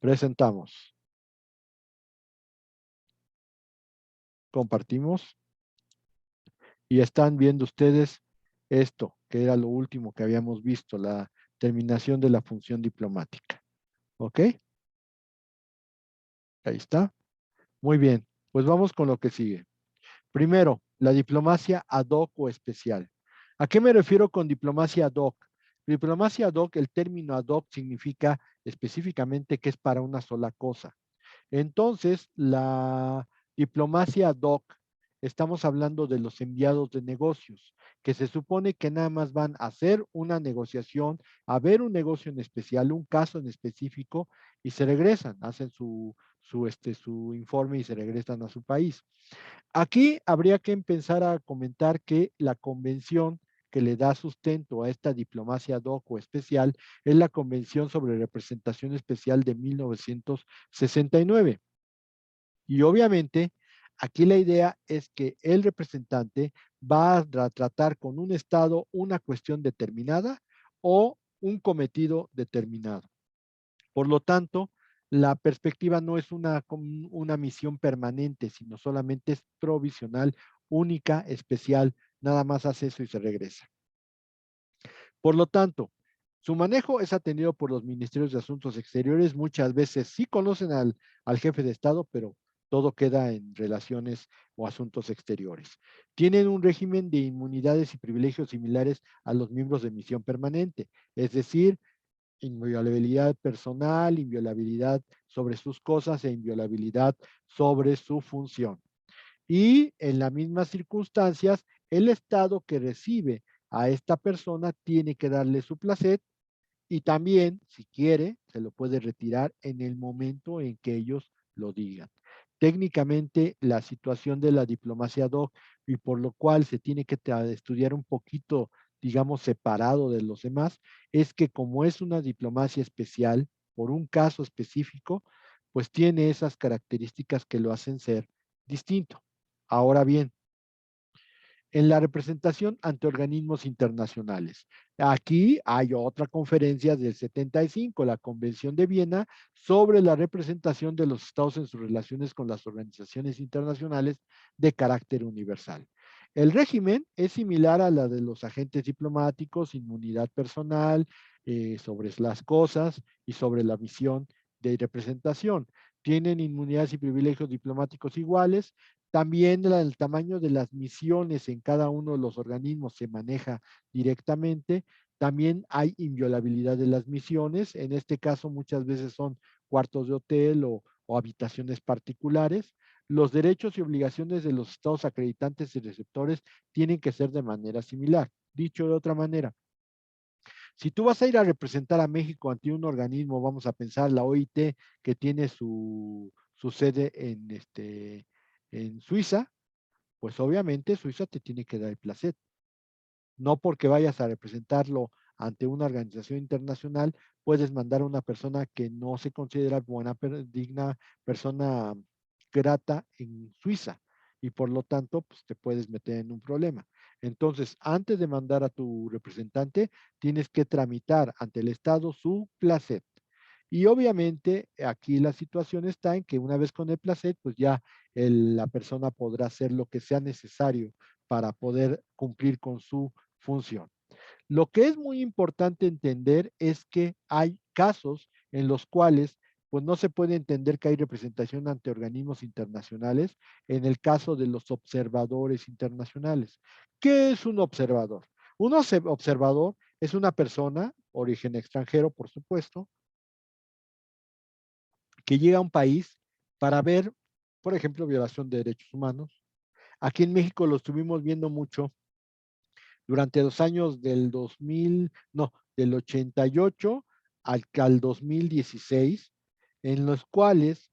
Presentamos. Compartimos. Y están viendo ustedes esto, que era lo último que habíamos visto, la terminación de la función diplomática. ¿Ok? Ahí está. Muy bien. Pues vamos con lo que sigue. Primero, la diplomacia ad hoc o especial. ¿A qué me refiero con diplomacia ad hoc? Diplomacia ad hoc, el término ad hoc significa específicamente que es para una sola cosa. Entonces, la diplomacia ad hoc, estamos hablando de los enviados de negocios, que se supone que nada más van a hacer una negociación, a ver un negocio en especial, un caso en específico, y se regresan, hacen su informe y se regresan a su país. Aquí habría que empezar a comentar que la convención que le da sustento a esta diplomacia ad hoc o especial es la Convención sobre Representación Especial de 1969. Y obviamente, aquí la idea es que el representante va a tratar con un Estado una cuestión determinada o un cometido determinado. Por lo tanto, la perspectiva no es una misión permanente, sino solamente es provisional, única, especial, nada más hace eso y se regresa. Por lo tanto, su manejo es atendido por los ministerios de Asuntos Exteriores. Muchas veces sí conocen al jefe de Estado, pero todo queda en relaciones o asuntos exteriores. Tienen un régimen de inmunidades y privilegios similares a los miembros de misión permanente, es decir, inviolabilidad personal, inviolabilidad sobre sus cosas e inviolabilidad sobre su función. Y en las mismas circunstancias, el Estado que recibe a esta persona tiene que darle su placet y también, si quiere, se lo puede retirar en el momento en que ellos lo digan. Técnicamente, la situación de la diplomacia ad hoc y por lo cual se tiene que estudiar un poquito, digamos, separado de los demás, es que como es una diplomacia especial, por un caso específico, pues tiene esas características que lo hacen ser distinto. Ahora bien, en la representación ante organismos internacionales. Aquí hay otra conferencia del 75, la Convención de Viena, sobre la representación de los estados en sus relaciones con las organizaciones internacionales de carácter universal. El régimen es similar a la de los agentes diplomáticos, inmunidad personal sobre las cosas y sobre la misión de representación. Tienen inmunidades y privilegios diplomáticos iguales, también el tamaño de las misiones en cada uno de los organismos se maneja directamente. También hay inviolabilidad de las misiones. En este caso, muchas veces son cuartos de hotel o habitaciones particulares. Los derechos y obligaciones de los estados acreditantes y receptores tienen que ser de manera similar. Dicho de otra manera, si tú vas a ir a representar a México ante un organismo, vamos a pensar la OIT, que tiene su sede en Suiza, pues obviamente Suiza te tiene que dar el placet. No porque vayas a representarlo ante una organización internacional, puedes mandar a una persona que no se considera buena, digna, persona grata en Suiza y por lo tanto, pues te puedes meter en un problema. Entonces, antes de mandar a tu representante, tienes que tramitar ante el Estado su placet. Y obviamente aquí la situación está en que una vez con el placet, pues ya la persona podrá hacer lo que sea necesario para poder cumplir con su función. Lo que es muy importante entender es que hay casos en los cuales pues no se puede entender que hay representación ante organismos internacionales en el caso de los observadores internacionales. ¿Qué es un observador? Un observador es una persona, origen extranjero, por supuesto, que llega a un país para ver, por ejemplo, violación de derechos humanos. Aquí en México lo estuvimos viendo mucho durante los años del 2000, no, del 88 al 2016, en los cuales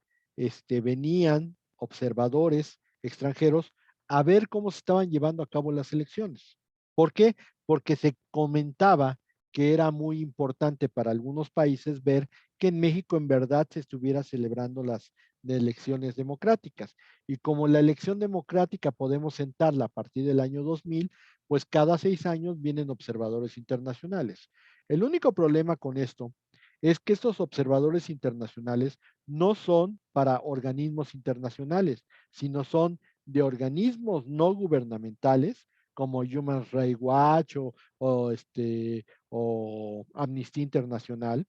venían observadores extranjeros a ver cómo se estaban llevando a cabo las elecciones. ¿Por qué? Porque se comentaba que era muy importante para algunos países ver que en México en verdad se estuviera celebrando las elecciones democráticas. Y como la elección democrática podemos sentarla a partir del año 2000, pues cada 6 años vienen observadores internacionales. El único problema con esto es que estos observadores internacionales no son para organismos internacionales, sino son de organismos no gubernamentales como Human Rights Watch o Amnistía Internacional,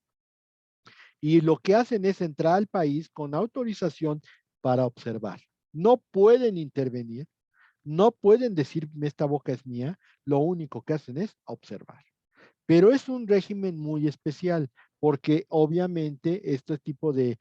y lo que hacen es entrar al país con autorización para observar. No pueden intervenir, no pueden decir esta boca es mía, lo único que hacen es observar. Pero es un régimen muy especial porque obviamente este tipo de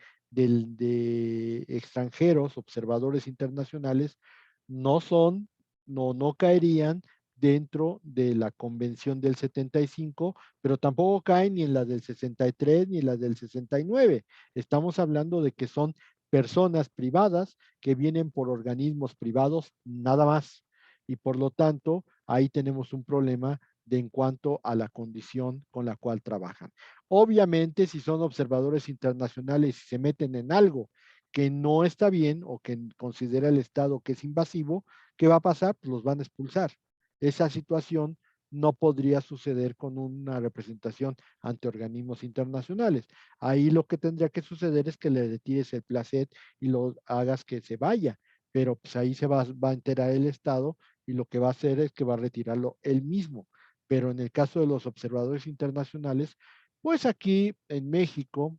extranjeros, observadores internacionales, no son, no caerían dentro de la Convención del 75, pero tampoco caen ni en la del 63 ni en la del 69. Estamos hablando de que son personas privadas que vienen por organismos privados, nada más. Y por lo tanto, ahí tenemos un problema de en cuanto a la condición con la cual trabajan. Obviamente, si son observadores internacionales y se meten en algo que no está bien o que considera el Estado que es invasivo, ¿qué va a pasar? Pues los van a expulsar. Esa situación no podría suceder con una representación ante organismos internacionales. Ahí lo que tendría que suceder es que le retires el placet y lo hagas que se vaya, pero pues ahí va a enterar el Estado y lo que va a hacer es que va a retirarlo él mismo. Pero en el caso de los observadores internacionales, pues aquí en México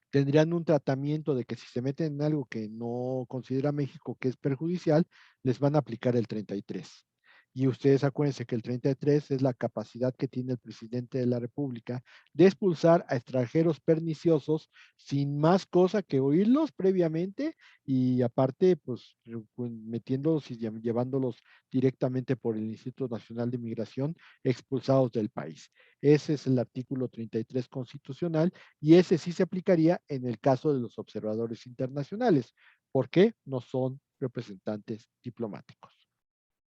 tendrían un tratamiento de que si se meten en algo que no considera México que es perjudicial, les van a aplicar el 33. Y ustedes acuérdense que el 33 es la capacidad que tiene el presidente de la República de expulsar a extranjeros perniciosos sin más cosa que oírlos previamente y aparte, pues metiéndolos y llevándolos directamente por el Instituto Nacional de Migración, expulsados del país. Ese es el artículo 33 constitucional y ese sí se aplicaría en el caso de los observadores internacionales, porque no son representantes diplomáticos.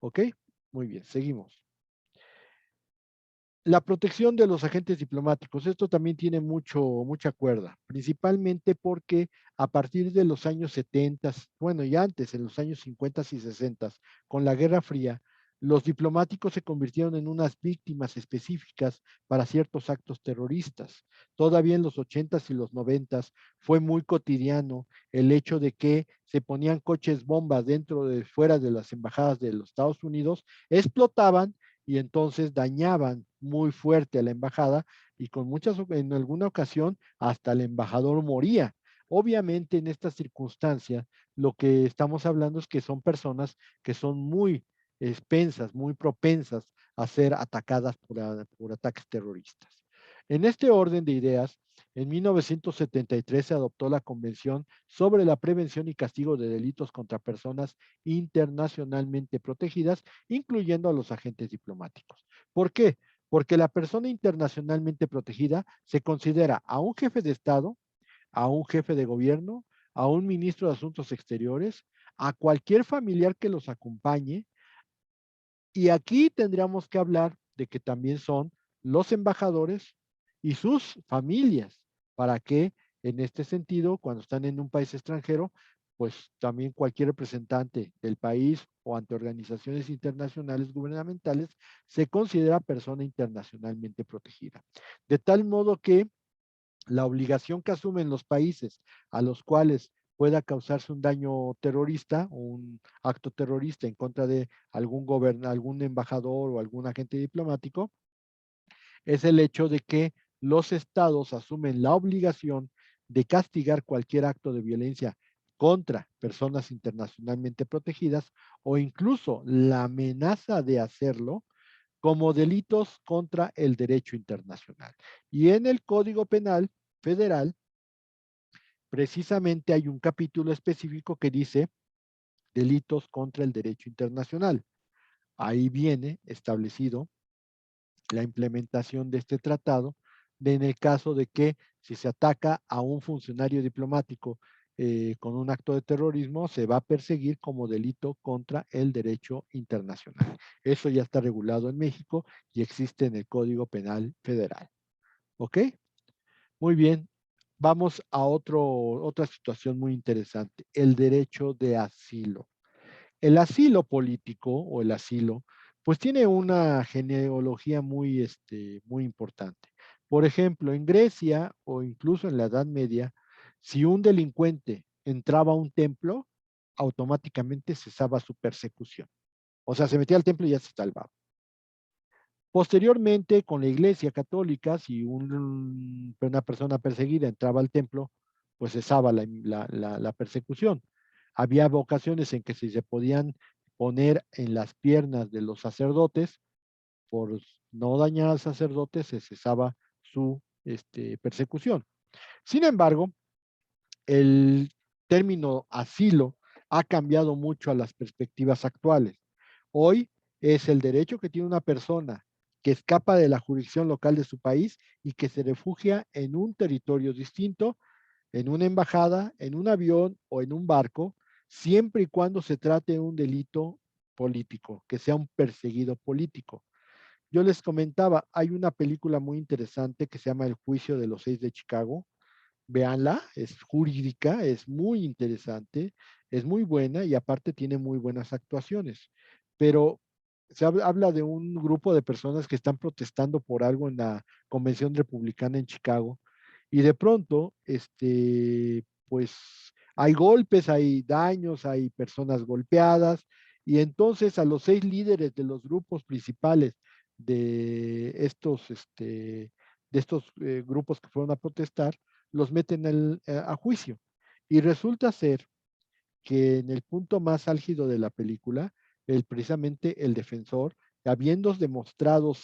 ¿Ok? Muy bien, seguimos. La protección de los agentes diplomáticos, esto también tiene mucha cuerda, principalmente porque a partir de los años 70, bueno, y antes, en los años 50 y 60, con la Guerra Fría, los diplomáticos se convirtieron en unas víctimas específicas para ciertos actos terroristas. Todavía en los 80 y los 90 fue muy cotidiano el hecho de que se ponían coches bombas fuera de las embajadas de los Estados Unidos, explotaban y entonces dañaban muy fuerte a la embajada y en alguna ocasión hasta el embajador moría. Obviamente en estas circunstancias lo que estamos hablando es que son personas que son muy expensas, muy propensas a ser atacadas por ataques terroristas. En este orden de ideas, en 1973 se adoptó la Convención sobre la Prevención y Castigo de Delitos contra Personas Internacionalmente Protegidas, incluyendo a los agentes diplomáticos. ¿Por qué? Porque la persona internacionalmente protegida se considera a un jefe de Estado, a un jefe de gobierno, a un ministro de Asuntos Exteriores, a cualquier familiar que los acompañe, y aquí tendríamos que hablar de que también son los embajadores y sus familias, para que en este sentido, cuando están en un país extranjero, pues también cualquier representante del país o ante organizaciones internacionales gubernamentales se considera persona internacionalmente protegida. De tal modo que la obligación que asumen los países a los cuales pueda causarse un daño terrorista o un acto terrorista en contra de algún embajador o algún agente diplomático, es el hecho de que los estados asumen la obligación de castigar cualquier acto de violencia contra personas internacionalmente protegidas o incluso la amenaza de hacerlo como delitos contra el derecho internacional. Y en el Código Penal Federal, precisamente hay un capítulo específico que dice delitos contra el derecho internacional. Ahí viene establecido la implementación de este tratado en el caso de que si se ataca a un funcionario diplomático con un acto de terrorismo, se va a perseguir como delito contra el derecho internacional. Eso ya está regulado en México y existe en el Código Penal Federal. ¿Ok? Muy bien. Vamos a otra situación muy interesante, el derecho de asilo. El asilo político o el asilo, pues tiene una genealogía muy importante. Por ejemplo, en Grecia o incluso en la Edad Media, si un delincuente entraba a un templo, automáticamente cesaba su persecución. O sea, se metía al templo y ya se salvaba. Posteriormente, con la Iglesia Católica, si una persona perseguida entraba al templo, pues cesaba la persecución. Había ocasiones en que si se podían poner en las piernas de los sacerdotes, por no dañar al sacerdote, se cesaba su persecución. Sin embargo, el término asilo ha cambiado mucho a las perspectivas actuales. Hoy es el derecho que tiene una persona que escapa de la jurisdicción local de su país y que se refugia en un territorio distinto, en una embajada, en un avión o en un barco, siempre y cuando se trate de un delito político, que sea un perseguido político. Yo les comentaba, hay una película muy interesante que se llama El juicio de los 6 de Chicago. Véanla, es jurídica, es muy interesante, es muy buena y aparte tiene muy buenas actuaciones. Pero se habla de un grupo de personas que están protestando por algo en la Convención Republicana en Chicago y de pronto, pues hay golpes, hay daños, hay personas golpeadas y entonces a los 6 líderes de los grupos principales de estos grupos que fueron a protestar, los meten a juicio. Y resulta ser que en el punto más álgido de la película, precisamente el defensor, habiendo demostrado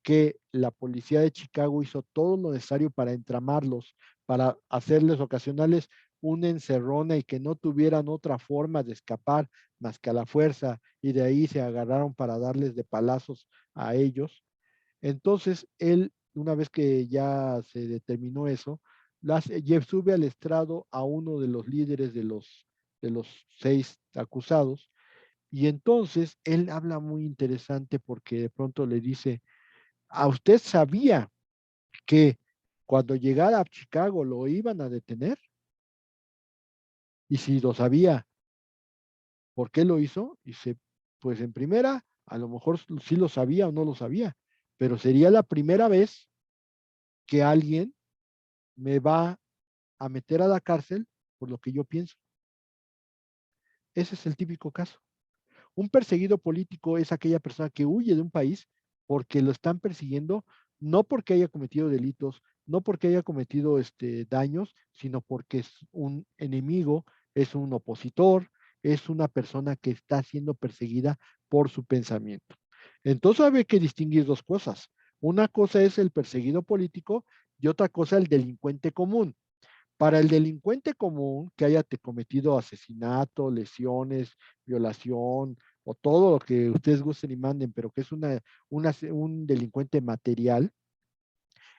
que la policía de Chicago hizo todo lo necesario para entramarlos, para hacerles ocasionales una encerrona y que no tuvieran otra forma de escapar más que a la fuerza, y de ahí se agarraron para darles de palazos a ellos. Entonces, él, una vez que ya se determinó eso, Jeff sube al estrado a uno de los líderes de los 6 acusados, y entonces él habla muy interesante porque de pronto le dice, ¿a usted sabía que cuando llegara a Chicago lo iban a detener? Y si lo sabía, ¿por qué lo hizo? Y dice, pues en primera, a lo mejor sí lo sabía o no lo sabía, pero sería la primera vez que alguien me va a meter a la cárcel por lo que yo pienso. Ese es el típico caso. Un perseguido político es aquella persona que huye de un país porque lo están persiguiendo, no porque haya cometido delitos, no porque haya cometido daños, sino porque es un enemigo, es un opositor, es una persona que está siendo perseguida por su pensamiento. Entonces hay que distinguir dos cosas. Una cosa es el perseguido político y otra cosa el delincuente común. Para el delincuente común que haya cometido asesinato, lesiones, violación o todo lo que ustedes gusten y manden, pero que es un delincuente material,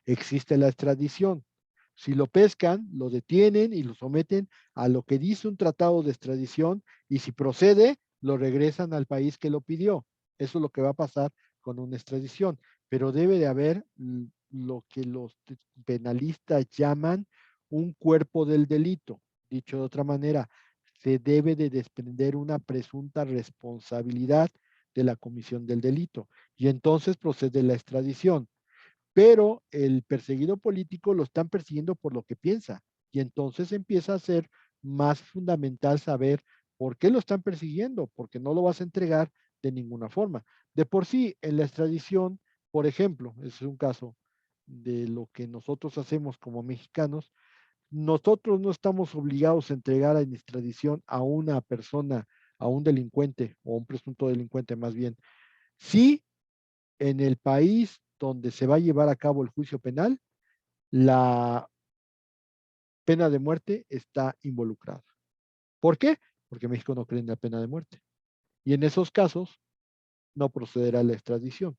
existe la extradición. Si lo pescan, lo detienen y lo someten a lo que dice un tratado de extradición y si procede, lo regresan al país que lo pidió. Eso es lo que va a pasar con una extradición. Pero debe de haber lo que los penalistas llaman un cuerpo del delito. Dicho de otra manera, se debe de desprender una presunta responsabilidad de la comisión del delito y entonces procede la extradición, pero el perseguido político lo están persiguiendo por lo que piensa y entonces empieza a ser más fundamental saber por qué lo están persiguiendo, porque no lo vas a entregar de ninguna forma. De por sí, en la extradición, por ejemplo, es un caso de lo que nosotros hacemos como mexicanos, nosotros no estamos obligados a entregar en extradición a una persona, a un delincuente o un presunto delincuente más bien. Sí, en el país donde se va a llevar a cabo el juicio penal, la pena de muerte está involucrada. ¿Por qué? Porque México no cree en la pena de muerte. Y en esos casos no procederá la extradición.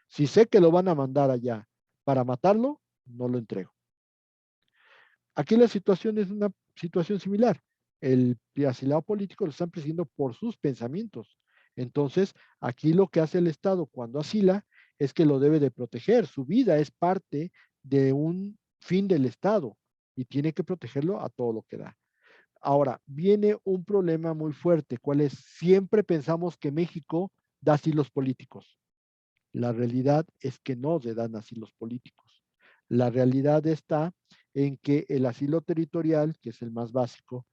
Si sé que lo van a mandar allá para matarlo, no lo entrego. Aquí la situación es una situación similar. El asilado político lo están persiguiendo por sus pensamientos. Entonces, aquí lo que hace el Estado cuando asila es que lo debe de proteger. Su vida es parte de un fin del Estado y tiene que protegerlo a todo lo que da. Ahora, viene un problema muy fuerte, cuál es, siempre pensamos que México da asilos políticos. La realidad es que no se dan asilos políticos. La realidad está en que el asilo territorial, que es el más básico,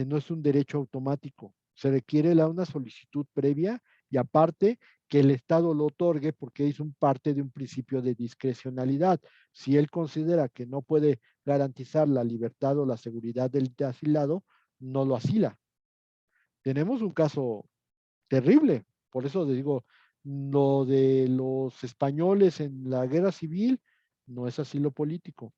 no es un derecho automático. Se requiere una solicitud previa y aparte que el Estado lo otorgue porque es un parte de un principio de discrecionalidad. Si él considera que no puede garantizar la libertad o la seguridad del asilado, no lo asila. Tenemos un caso terrible, por eso le digo, lo de los españoles en la guerra civil no es asilo político.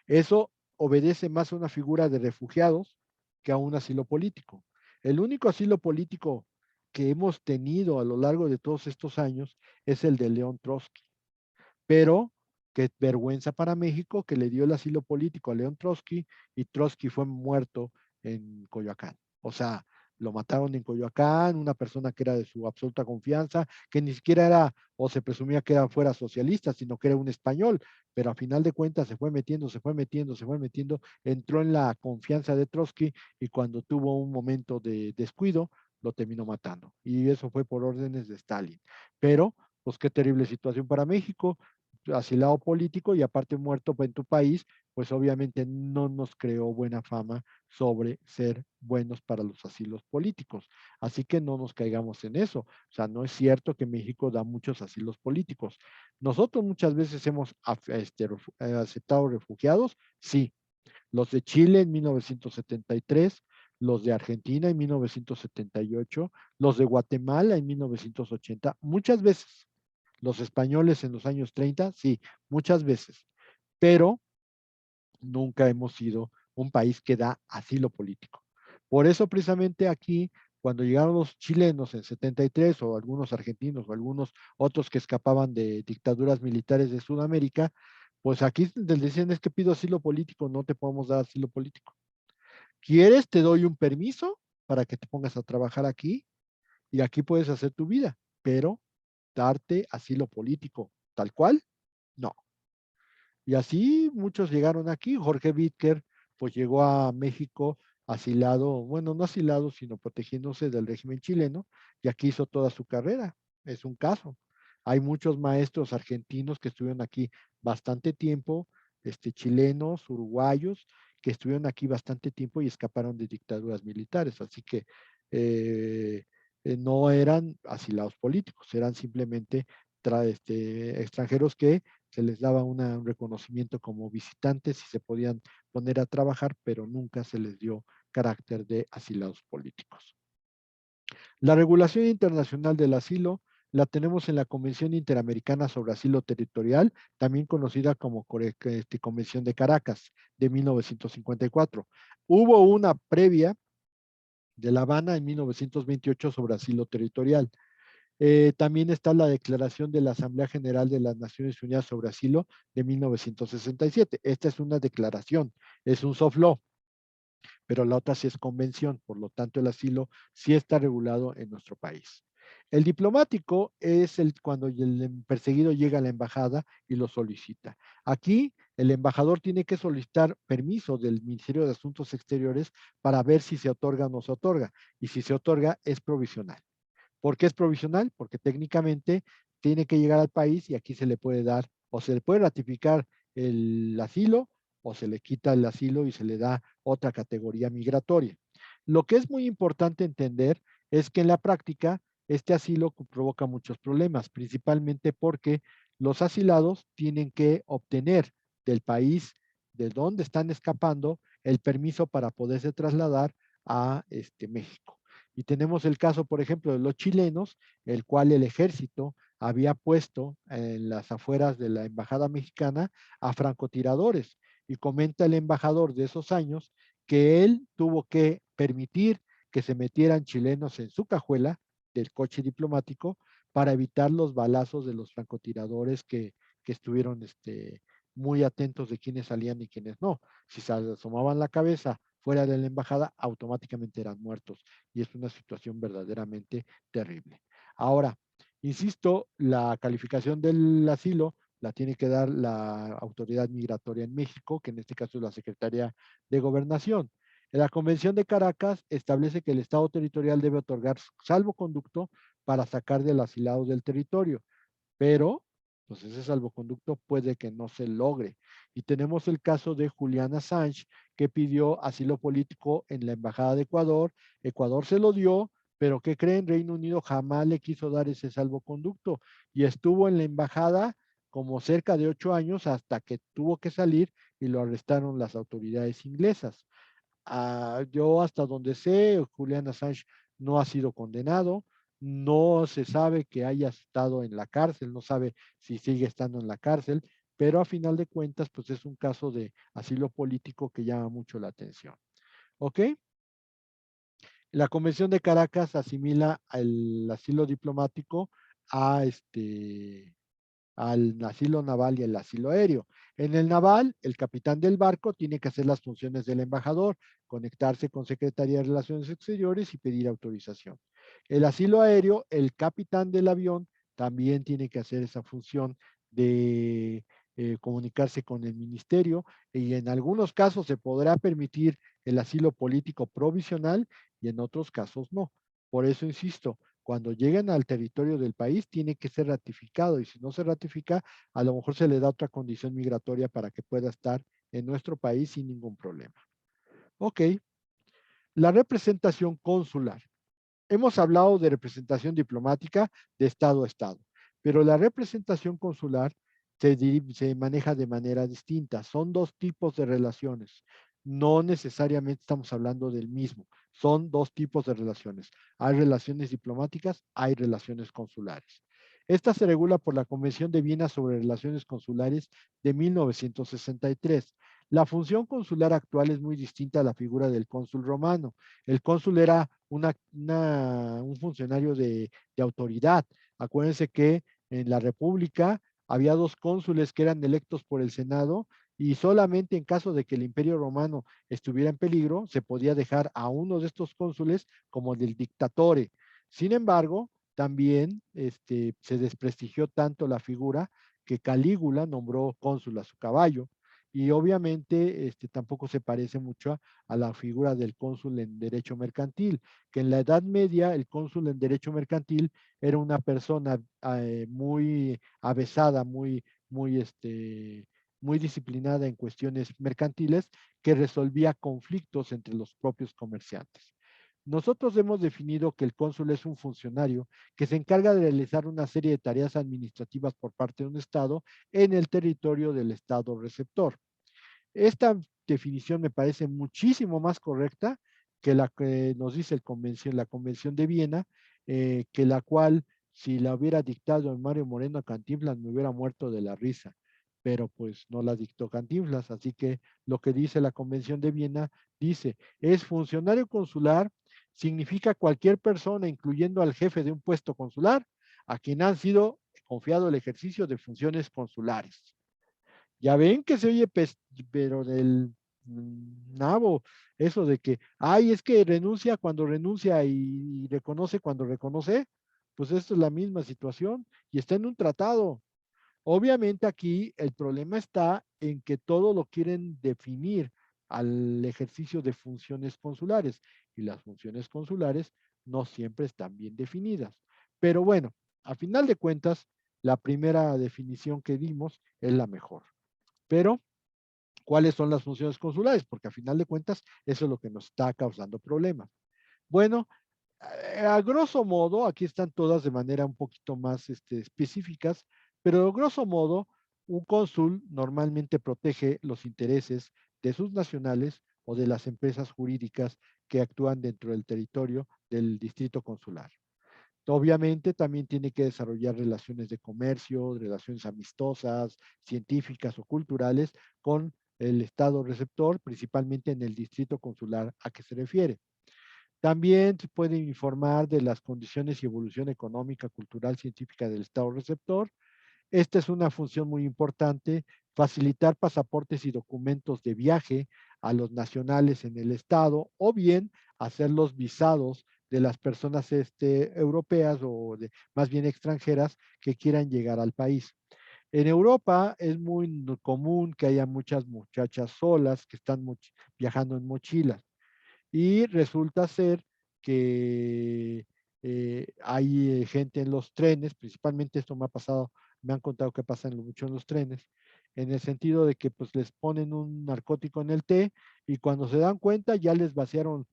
Eso obedece más a una figura de refugiados que a un asilo político. El único asilo político que hemos tenido a lo largo de todos estos años es el de León Trotsky. Pero qué vergüenza para México que le dio el asilo político a León Trotsky y Trotsky fue muerto en Coyoacán. O sea, lo mataron en Coyoacán, una persona que era de su absoluta confianza, que ni siquiera era o se presumía que era fuera socialista, sino que era un español, pero a final de cuentas se fue metiendo, se fue metiendo, se fue metiendo, entró en la confianza de Trotsky y cuando tuvo un momento de descuido, lo terminó matando. Y eso fue por órdenes de Stalin. Pero, pues qué terrible situación para México, asilado político y aparte muerto en tu país, pues obviamente no nos creó buena fama sobre ser buenos para los asilos políticos. Así que no nos caigamos en eso. O sea, no es cierto que México da muchos asilos políticos. Nosotros muchas veces hemos aceptado refugiados, sí. Los de Chile en 1973, los de Argentina en 1978, los de Guatemala en 1980, muchas veces. Los españoles en los años 30, sí, muchas veces, pero nunca hemos sido un país que da asilo político. Por eso precisamente aquí, cuando llegaron los chilenos en 73 o algunos argentinos o algunos otros que escapaban de dictaduras militares de Sudamérica, pues aquí les decían es que pido asilo político, no te podemos dar asilo político. ¿Quieres? Te doy un permiso para que te pongas a trabajar aquí y aquí puedes hacer tu vida, pero darte asilo político tal cual, no. Y así muchos llegaron aquí. Jorge Vídker, pues llegó a México asilado, bueno, no asilado, sino protegiéndose del régimen chileno, y aquí hizo toda su carrera. Es un caso. Hay muchos maestros argentinos que estuvieron aquí bastante tiempo, chilenos, uruguayos, que estuvieron aquí bastante tiempo y escaparon de dictaduras militares. Así que no eran asilados políticos, eran simplemente extranjeros que se les daba un reconocimiento como visitantes y se podían poner a trabajar, pero nunca se les dio carácter de asilados políticos. La regulación internacional del asilo la tenemos en la Convención Interamericana sobre Asilo Territorial, también conocida como Convención de Caracas de 1954. Hubo una previa de La Habana en 1928 sobre asilo territorial. También está la Declaración de la Asamblea General de las Naciones Unidas sobre Asilo de 1967. Esta es una declaración, es un soft law, pero la otra sí es convención, por lo tanto el asilo sí está regulado en nuestro país. El diplomático es cuando el perseguido llega a la embajada y lo solicita. Aquí el embajador tiene que solicitar permiso del Ministerio de Asuntos Exteriores para ver si se otorga o no se otorga. Y si se otorga, es provisional. ¿Por qué es provisional? Porque técnicamente tiene que llegar al país y aquí se le puede dar o se le puede ratificar el asilo o se le quita el asilo y se le da otra categoría migratoria. Lo que es muy importante entender es que en la práctica este asilo provoca muchos problemas, principalmente porque los asilados tienen que obtener del país de donde están escapando el permiso para poderse trasladar a México. Y tenemos el caso, por ejemplo, de los chilenos, el cual el ejército había puesto en las afueras de la embajada mexicana a francotiradores. Y comenta el embajador de esos años que él tuvo que permitir que se metieran chilenos en su cajuela del coche diplomático para evitar los balazos de los francotiradores que estuvieron muy atentos de quiénes salían y quiénes no. Si se asomaban la cabeza fuera de la embajada, automáticamente eran muertos. Y es una situación verdaderamente terrible. Ahora, insisto, la calificación del asilo la tiene que dar la autoridad migratoria en México, que en este caso es la Secretaría de Gobernación. La Convención de Caracas establece que el Estado territorial debe otorgar salvoconducto para sacar del asilado del territorio, pero pues ese salvoconducto puede que no se logre. Y tenemos el caso de Julian Assange, que pidió asilo político en la Embajada de Ecuador. Ecuador se lo dio, pero ¿qué creen? Reino Unido jamás le quiso dar ese salvoconducto y estuvo en la embajada como cerca de 8 años hasta que tuvo que salir y lo arrestaron las autoridades inglesas. Yo hasta donde sé, Julian Assange no ha sido condenado, no se sabe que haya estado en la cárcel, no sabe si sigue estando en la cárcel, pero a final de cuentas, pues es un caso de asilo político que llama mucho la atención. ¿Ok? La Convención de Caracas asimila el asilo diplomático a al asilo naval y el asilo aéreo. En el naval, el capitán del barco tiene que hacer las funciones del embajador, conectarse con Secretaría de Relaciones Exteriores y pedir autorización. El asilo aéreo, el capitán del avión también tiene que hacer esa función de comunicarse con el ministerio y en algunos casos se podrá permitir el asilo político provisional y en otros casos no. Por eso insisto, cuando lleguen al territorio del país tiene que ser ratificado y si no se ratifica, a lo mejor se le da otra condición migratoria para que pueda estar en nuestro país sin ningún problema. Ok, la representación consular. Hemos hablado de representación diplomática de Estado a Estado, pero la representación consular se maneja de manera distinta. Son dos tipos de relaciones. No necesariamente estamos hablando del mismo. Son dos tipos de relaciones. Hay relaciones diplomáticas, hay relaciones consulares. Esta se regula por la Convención de Viena sobre Relaciones Consulares de 1963. La función consular actual es muy distinta a la figura del cónsul romano. El cónsul era un funcionario de autoridad. Acuérdense que en la República había dos cónsules que eran electos por el Senado y solamente en caso de que el Imperio Romano estuviera en peligro, se podía dejar a uno de estos cónsules como del dictatore. Sin embargo, también se desprestigió tanto la figura que Calígula nombró cónsul a su caballo y obviamente tampoco se parece mucho a la figura del cónsul en derecho mercantil, que en la Edad Media el cónsul en derecho mercantil era una persona muy avesada, muy disciplinada en cuestiones mercantiles que resolvía conflictos entre los propios comerciantes. Nosotros hemos definido que el cónsul es un funcionario que se encarga de realizar una serie de tareas administrativas por parte de un Estado en el territorio del Estado receptor. Esta definición me parece muchísimo más correcta que la que nos dice la Convención de Viena, que la cual, si la hubiera dictado Mario Moreno Cantinflas, me hubiera muerto de la risa, pero pues no la dictó Cantinflas, así que lo que dice la Convención de Viena dice, es funcionario consular, significa cualquier persona, incluyendo al jefe de un puesto consular, a quien han sido confiado el ejercicio de funciones consulares. Ya ven que se oye, pero del nabo, eso de que, ay, es que renuncia cuando renuncia y reconoce cuando reconoce, pues esto es la misma situación y está en un tratado. Obviamente aquí el problema está en que todo lo quieren definir al ejercicio de funciones consulares y las funciones consulares no siempre están bien definidas. Pero bueno, a final de cuentas, la primera definición que dimos es la mejor. Pero, ¿cuáles son las funciones consulares? Porque a final de cuentas, eso es lo que nos está causando problemas. Bueno, a grosso modo, aquí están todas de manera un poquito más específicas, pero a grosso modo, un cónsul normalmente protege los intereses de sus nacionales o de las empresas jurídicas que actúan dentro del territorio del distrito consular. Obviamente también tiene que desarrollar relaciones de comercio, relaciones amistosas, científicas o culturales con el Estado receptor, principalmente en el distrito consular a que se refiere. También se puede informar de las condiciones y evolución económica, cultural, científica del Estado receptor. Esta es una función muy importante, facilitar pasaportes y documentos de viaje a los nacionales en el Estado o bien hacer los visados de las personas europeas o más bien extranjeras que quieran llegar al país. En Europa es muy común que haya muchas muchachas solas que están viajando en mochilas y resulta ser que hay gente en los trenes, principalmente esto me ha pasado me han contado que pasa mucho en los trenes, en el sentido de que pues les ponen un narcótico en el té y cuando se dan cuenta ya les vaciaron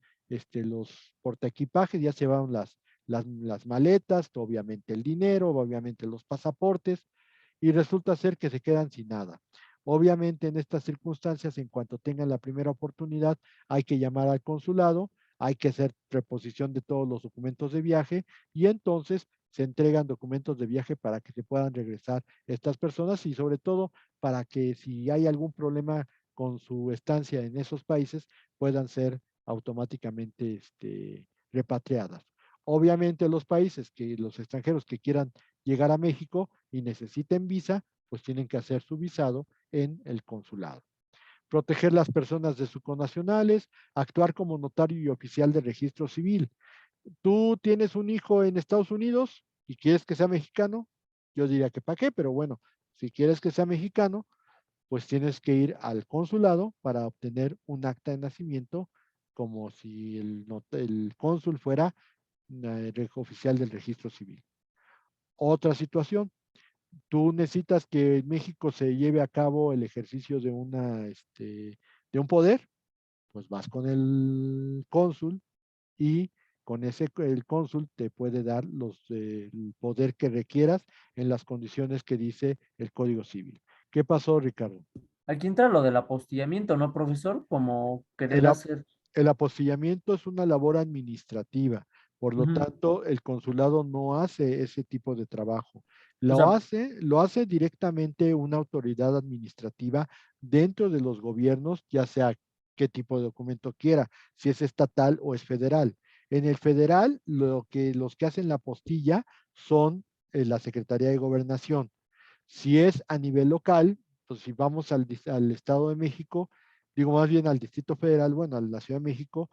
los portaequipajes, ya se llevaron las maletas, obviamente el dinero, obviamente los pasaportes, y resulta ser que se quedan sin nada. Obviamente en estas circunstancias, en cuanto tengan la primera oportunidad, hay que llamar al consulado, hay que hacer reposición de todos los documentos de viaje y entonces se entregan documentos de viaje para que se puedan regresar estas personas y sobre todo para que si hay algún problema con su estancia en esos países puedan ser automáticamente repatriadas. Obviamente los países los extranjeros que quieran llegar a México y necesiten visa, pues tienen que hacer su visado en el consulado. Proteger las personas de sus connacionales, actuar como notario y oficial de registro civil. Tú tienes un hijo en Estados Unidos y quieres que sea mexicano, yo diría que para qué, pero bueno, si quieres que sea mexicano, pues tienes que ir al consulado para obtener un acta de nacimiento como si el cónsul fuera oficial del registro civil. Otra situación, tú necesitas que en México se lleve a cabo el ejercicio de un poder, pues vas con el cónsul y con el cónsul te puede dar el poder que requieras en las condiciones que dice el Código Civil. ¿Qué pasó, Ricardo? Aquí entra lo del apostillamiento, ¿no, profesor? Como querer El, hacer. el apostillamiento es una labor administrativa, por lo Ujú. tanto, el consulado no hace ese tipo de trabajo. O sea, Lo hace directamente una autoridad administrativa dentro de los gobiernos, ya sea qué tipo de documento quiera, si es estatal o es federal. En el federal, los que hacen la apostilla son la Secretaría de Gobernación. Si es a nivel local, pues si vamos al Estado de México, digo más bien al Distrito Federal, bueno, a la Ciudad de México,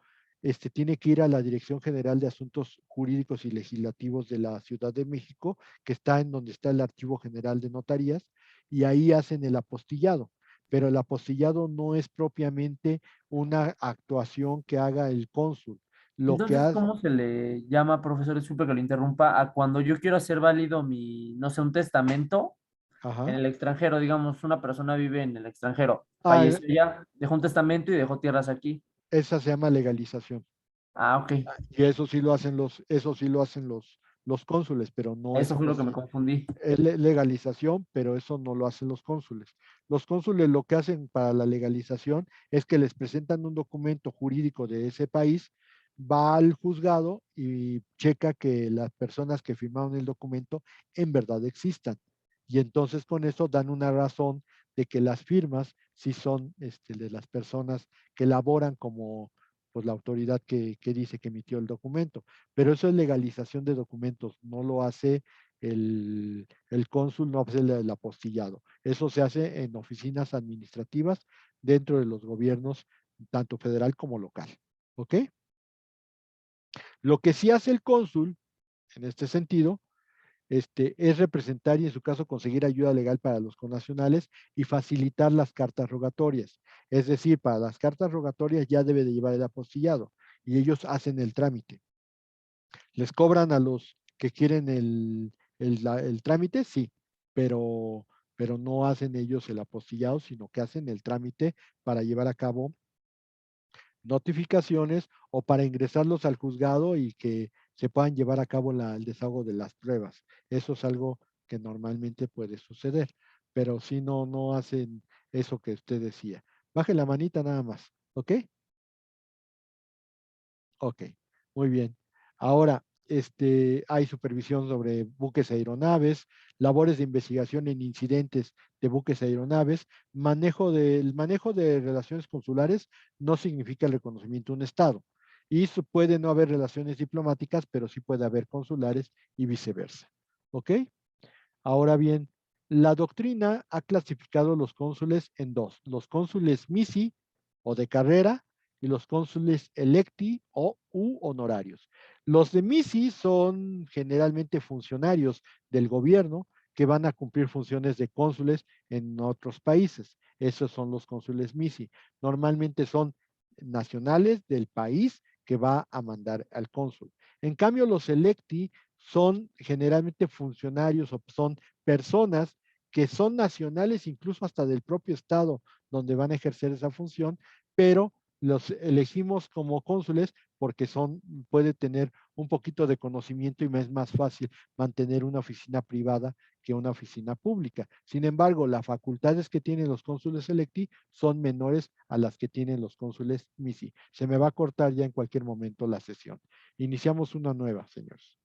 tiene que ir a la Dirección General de Asuntos Jurídicos y Legislativos de la Ciudad de México, que está en donde está el Archivo General de Notarías, y ahí hacen el apostillado. Pero el apostillado no es propiamente una actuación que haga el cónsul. Lo que entonces, hace, ¿cómo se le llama, profesor? Disculpe que lo interrumpa, a cuando yo quiero hacer válido mi, no sé, un testamento en ajá, el extranjero, digamos, una persona vive en el extranjero, ah, falleció ya, dejó un testamento y dejó tierras aquí. esa se llama legalización. Ah, ok. Y eso sí lo hacen los cónsules, pero no es Eso fue lo que me confundí. legalización, pero eso no lo hacen los cónsules. Los cónsules lo que hacen para la legalización es que les presentan un documento jurídico de ese país, va al juzgado y checa que las personas que firmaron el documento en verdad existan. Y entonces con eso dan una razón de que las firmas sí son de las personas que laboran como pues la autoridad que dice que emitió el documento. Pero eso es legalización de documentos, no lo hace el cónsul, no hace el apostillado. Eso se hace en oficinas administrativas dentro de los gobiernos, tanto federal como local. ¿Ok? Lo que sí hace el cónsul, en este sentido, es representar y en su caso conseguir ayuda legal para los connacionales y facilitar las cartas rogatorias. Es decir, para las cartas rogatorias ya debe de llevar el apostillado y ellos hacen el trámite. ¿Les cobran a los que quieren el trámite? Sí, pero, pero no hacen ellos el apostillado, sino que hacen el trámite para llevar a cabo notificaciones o para ingresarlos al juzgado y que se puedan llevar a cabo el desahogo de las pruebas. Eso es algo que normalmente puede suceder, pero si no, no hacen eso que usted decía. Baje la manita nada más, ¿ok? Ok, muy bien. Ahora, hay supervisión sobre buques y aeronaves, labores de investigación en incidentes de buques y aeronaves, el manejo de relaciones consulares no significa el reconocimiento de un Estado. Y puede no haber relaciones diplomáticas, pero sí puede haber consulares y viceversa. ¿Ok? Ahora bien, la doctrina ha clasificado los cónsules en dos, los cónsules misi o de carrera y los cónsules electi o u honorarios. Los de misi son generalmente funcionarios del gobierno que van a cumplir funciones de cónsules en otros países. Esos son los cónsules misi. Normalmente son nacionales del país que va a mandar al cónsul. En cambio, los electi son generalmente funcionarios o son personas que son nacionales, incluso hasta del propio estado donde van a ejercer esa función, pero los elegimos como cónsules porque puede tener un poquito de conocimiento y me es más fácil mantener una oficina privada que una oficina pública. Sin embargo, las facultades que tienen los cónsules electi son menores a las que tienen los cónsules MISI. Se me va a cortar ya en cualquier momento la sesión. Iniciamos una nueva, señores.